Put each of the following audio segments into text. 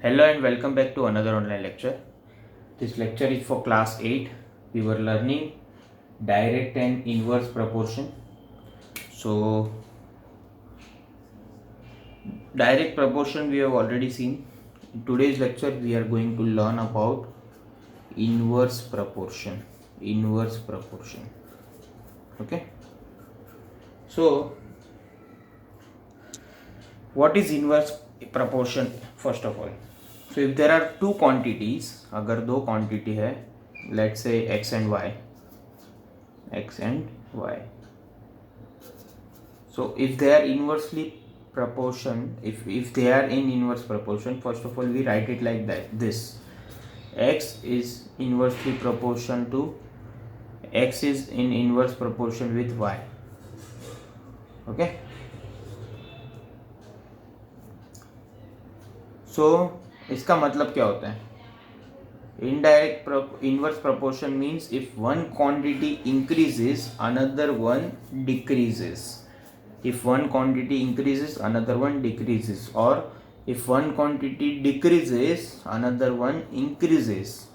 Hello and welcome back to another online lecture. This lecture is for class 8. We were learning direct and inverse proportion. So, direct proportion we have already seen. In today's lecture, we are going to learn about inverse proportion. Inverse proportion. Okay. So, what is inverse proportion first of all? So if there are two quantities, अगर दो quantity है, let's say x and y. So if they are inversely proportion, if they are in inverse proportion, first of all we write it like that. This x is inversely proportion to x is in inverse proportion with y. Okay. So इसका मतलब क्या होता है? Indirect inverse proportion means if one quantity increases, another one decreases. If one quantity increases, another one decreases, or if one quantity decreases, another one increases.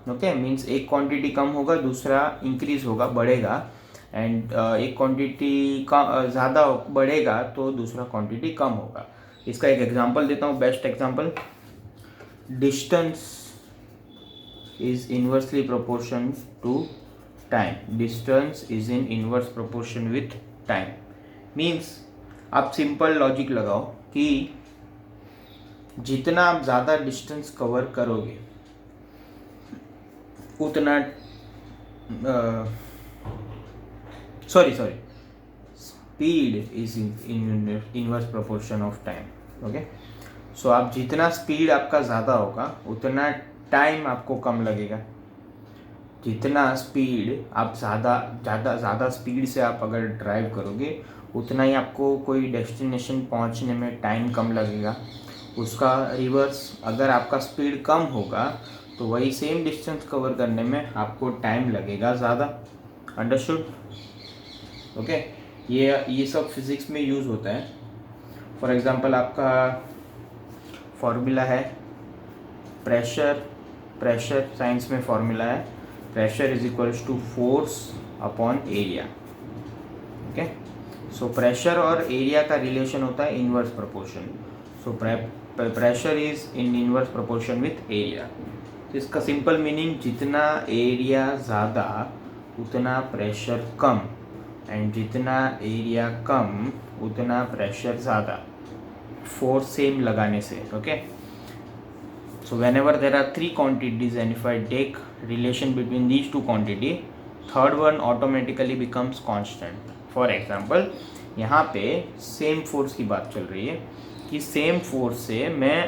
Okay, means एक quantity कम होगा, दूसरा increase होगा, बढ़ेगा, and एक quantity का ज़्यादा बढ़ेगा तो दूसरा quantity कम होगा. इसका एक एग्जांपल देता हूँ, best example. Distance is inversely proportion to time. Distance is in inverse proportion with time. Means आप सिंपल लॉजिक लगाओ कि जितना आप ज़्यादा डिस्टेंस कवर करोगे उतना speed is in inverse proportion of time. Okay. So आप जितना स्पीड आपका ज़्यादा होगा उतना टाइम आपको कम लगेगा. जितना स्पीड आप ज़्यादा स्पीड से आप अगर ड्राइव करोगे उतना ही आपको कोई डेस्टिनेशन पहुंचने में टाइम कम लगेगा. उसका रिवर्स, अगर आपका स्पीड कम होगा तो वही सेम डिस्टेंस कवर करने में आपको टाइम लगेगा ज़्यादा. अंडरस्टूड? ओके. ये सब फिज़िक्स में यूज़ होता है. फॉर एग्ज़ाम्पल आपका फॉर्मूला है प्रेशर साइंस में फॉर्मूला है pressure is equals to force upon area. Okay. So pressure और एरिया का रिलेशन होता है inverse proportion. So pressure is in inverse proportion with area. तो इसका सिंपल मीनिंग, जितना एरिया ज़्यादा उतना प्रेशर कम, एंड जितना एरिया कम उतना प्रेशर ज़्यादा, फोर्स सेम लगाने से. Okay. So whenever there are three quantities and if I take relation between these two quantity, third one automatically becomes constant. For example, यहाँ पे सेम फोर्स की बात चल रही है कि सेम फोर्स से मैं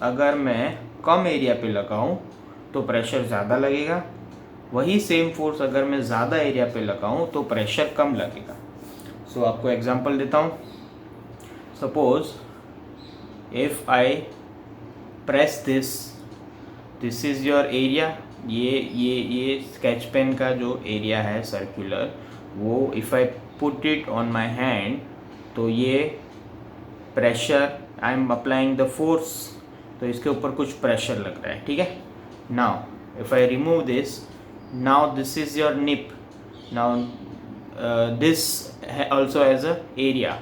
अगर मैं कम एरिया पे लगाऊं तो प्रेशर ज़्यादा लगेगा. वही सेम फोर्स अगर मैं ज़्यादा एरिया पे लगाऊं तो प्रेशर कम लगेगा. सो आपको एग्जांपल देता हूँ. Suppose if I press this is your area. ये स्केच पेन का जो एरिया है सर्कुलर, वो if I put it on my hand तो ये pressure, I am applying the force, तो इसके ऊपर कुछ प्रेशर लग रहा है. ठीक है. Now if I remove this, now this is your nip. now this also has a area.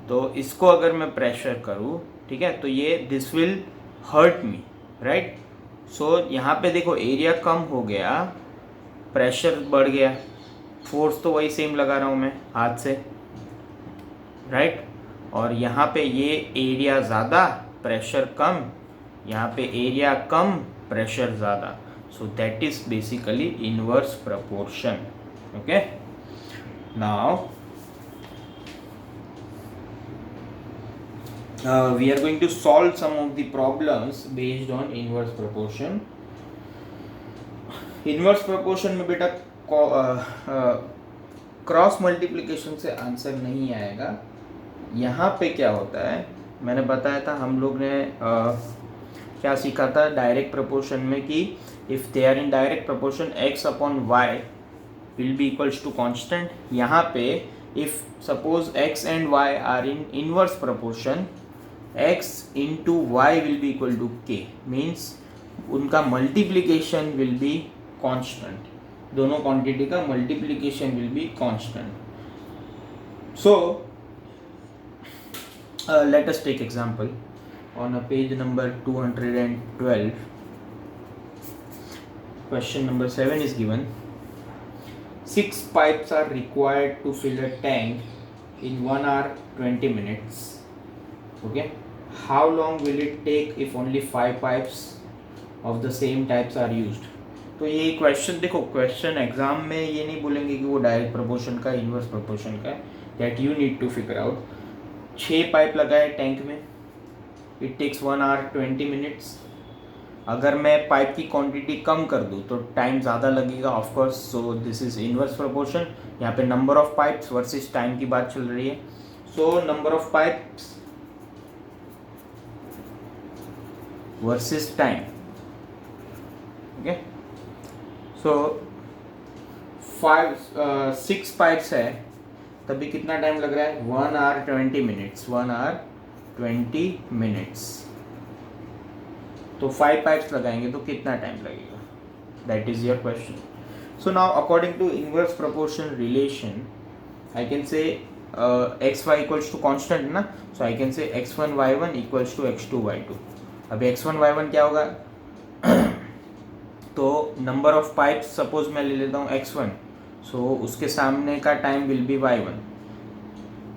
तो इसको अगर मैं प्रेशर करूँ, ठीक है, तो ये this will hurt me, right. So यहाँ पे देखो एरिया कम हो गया, प्रेशर बढ़ गया, फोर्स तो वही सेम लगा रहा हूँ मैं हाथ से, राइट. और यहाँ पे ये एरिया ज़्यादा प्रेशर कम, यहाँ पे एरिया कम प्रेशर ज़्यादा. So that is basically inverse proportion. Okay. Now we are going to solve some of the problems based on inverse proportion. Inverse proportion में बेटा क्रॉस मल्टीप्लिकेशन से आंसर नहीं आएगा. यहाँ पे क्या होता है, मैंने बताया था, हम लोग ने क्या सीखा था डायरेक्ट प्रोपोर्शन में कि if they are in direct proportion x upon y will be equals to constant. यहाँ पे if suppose x and y are in inverse proportion, x into y will be equal to k, means उनका multiplication will be constant, दोनों quantity का multiplication will be constant. So let us take example on a page number 212. Question number 7 is given. 6 pipes are required to fill a tank in 1 hour 20 minutes. Okay, how long will it take if only 5 pipes of the same types are used? तो ये question देखो, question exam में ये नहीं बोलेंगे कि वो direct proportion का इनवर्स प्रोपोर्शन का है, that you need to figure out. 6 pipe लगाए टैंक में, इट टेक्स 1 hour 20 minutes. अगर मैं पाइप की क्वांटिटी कम कर दूँ तो टाइम ज़्यादा लगेगा of course. So this is inverse proportion. यहाँ पे number of pipes versus time की बात चल रही है. So number of pipes versus time. Okay, so 6 pipes है, तभी कितना टाइम लग रहा है? 1 hour 20 minutes. 1 hour 20 minutes. तो 5 पाइप्स लगाएंगे तो कितना टाइम लगेगा? That is your question. So now according to inverse proportion relation I can say x y equals to constant ना, सो आई कैन से x1 y1 equals to x2 y2. अभी x1 y1 क्या होगा? तो number of pipes suppose मैं ले लेता हूँ x1, सो उसके सामने का टाइम विल बी y1.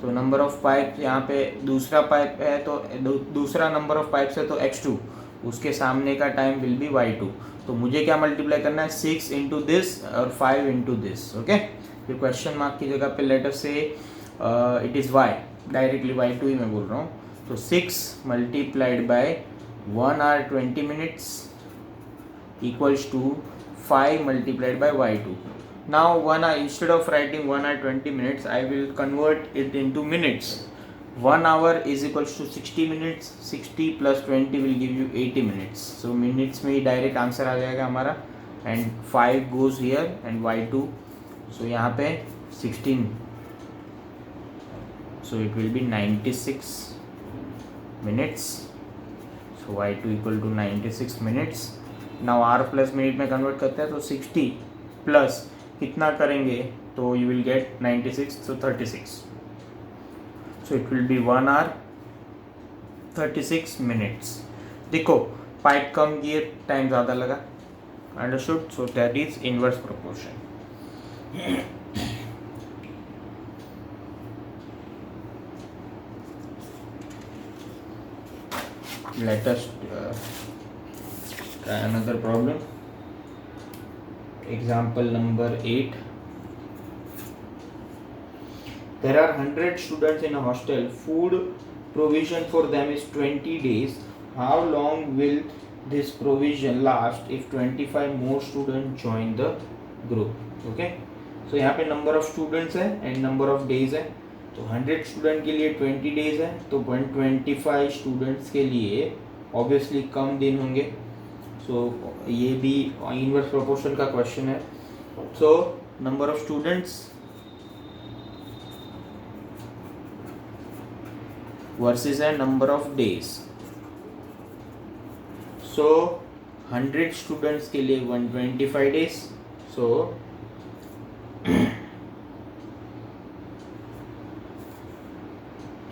तो नंबर ऑफ पाइप यहाँ पे दूसरा पाइप है तो दूसरा नंबर ऑफ पाइप्स है तो x2, उसके सामने का टाइम विल बी y2. तो मुझे क्या मल्टीप्लाई करना है? 6 इंटू दिस और 5 इंटू दिस. ओके, ये क्वेश्चन मार्क की जगह पे लेटर से it is y, directly y2 ही मैं बोल रहा हूँ. तो 6 multiplied by 1 hour 20 minutes equals to 5 multiplied by y2. Now 1 hour, instead of writing 1 hour 20 minutes, I will convert it into minutes. 1 hour is equals to 60 minutes. 60 plus 20 will give you 80 minutes. So minutes में ही direct answer आ जाएगा हमारा. And 5 goes here and y2. So यहाँ पे 16. So it will be 96 minutes. So y2 equal to 96 minutes. Now r plus minute में convert करते हैं तो 60 plus कितना करेंगे तो you will get 96, so 36. So it will be 1 hour 36 minutes. देखो पाइप कम किए टाइम ज़्यादा लगा. Understood? So that is inverse proportion. Let us try another problem. Example number 8. There are 100 students in a hostel. Food provision for them is 20 days. How long will this provision last if 25 more students join the group? Okay. So यहाँ पे number of students है and number of days है. तो 100 student के लिए 20 days है, तो 125 students के लिए ऑब्वियसली कम दिन होंगे. सो ये भी इनवर्स प्रोपोर्शन का क्वेश्चन है. So number of students versus है number of days. So 100 students के लिए 125 डेज. सो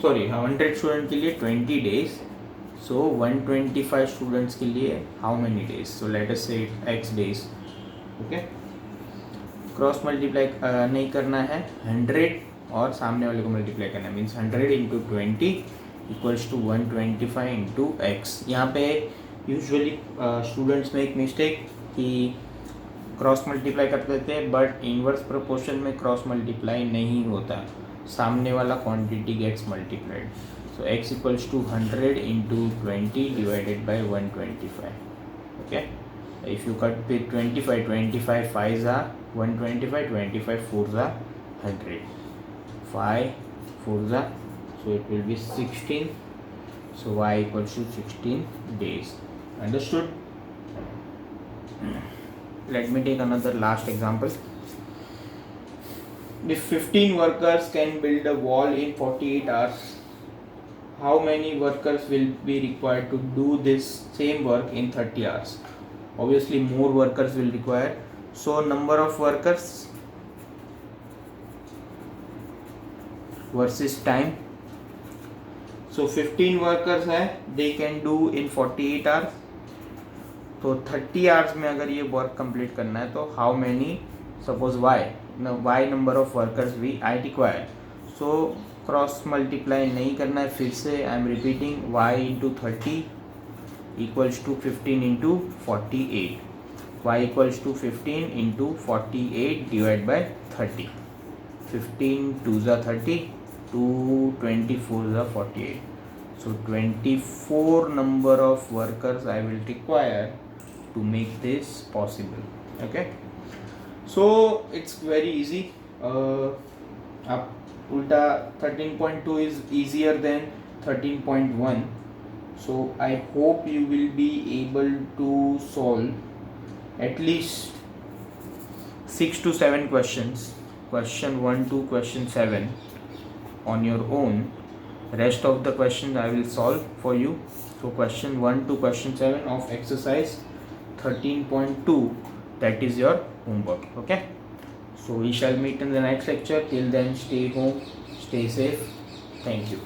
सॉरी 100 स्टूडेंट के लिए 20 डेज. सो 125 स्टूडेंट्स के लिए how many days? So let us से x days. Okay, cross multiply नहीं करना है, 100 और सामने वाले को मल्टीप्लाई करना है. Means 100 into 20 equals to 125 into x. यहाँ पे यूजुअली स्टूडेंट्स में एक मिस्टेक कि क्रॉस मल्टीप्लाई कर देते हैं, बट इनवर्स प्रोपोर्शन में क्रॉस मल्टीप्लाई नहीं होता, सामने वाला quantity gets multiplied. So x equals to 100 into 20 divided by 125. Okay, if you cut with 25 5s are 125, 25 4s are 100, 5 4s are, so it will be 16. So y equals to 16 days. Understood? Let me take another last example. If 15 workers can build a wall in 48 hours, how many workers will be required to do this same work in 30 hours? Obviously more workers will require, so number of workers versus time. So 15 workers है, they can do in 48 hours. तो 30 hours में अगर ये work complete करना है तो how many, suppose y number of workers we I require. So cross multiply नहीं करना है, फिर से I am repeating, y into 30 equals to 15 into 48. Y equals to 15 into 48 divide by 30. 15 2 ज़ा 30, 2 24 ज़ा 48. So 24 number of workers I will require to make this possible. Okay, so it's very easy. अब उल्टा 13.2 is easier than 13.1. So I hope you will be able to solve at least 6 to 7 questions, question 1 to question 7 on your own. Rest of the questions I will solve for you. So question 1 to question 7 of exercise 13.2, that is your homework. Okay, so we shall meet in the next lecture. Till then, stay home, stay safe. Thank you.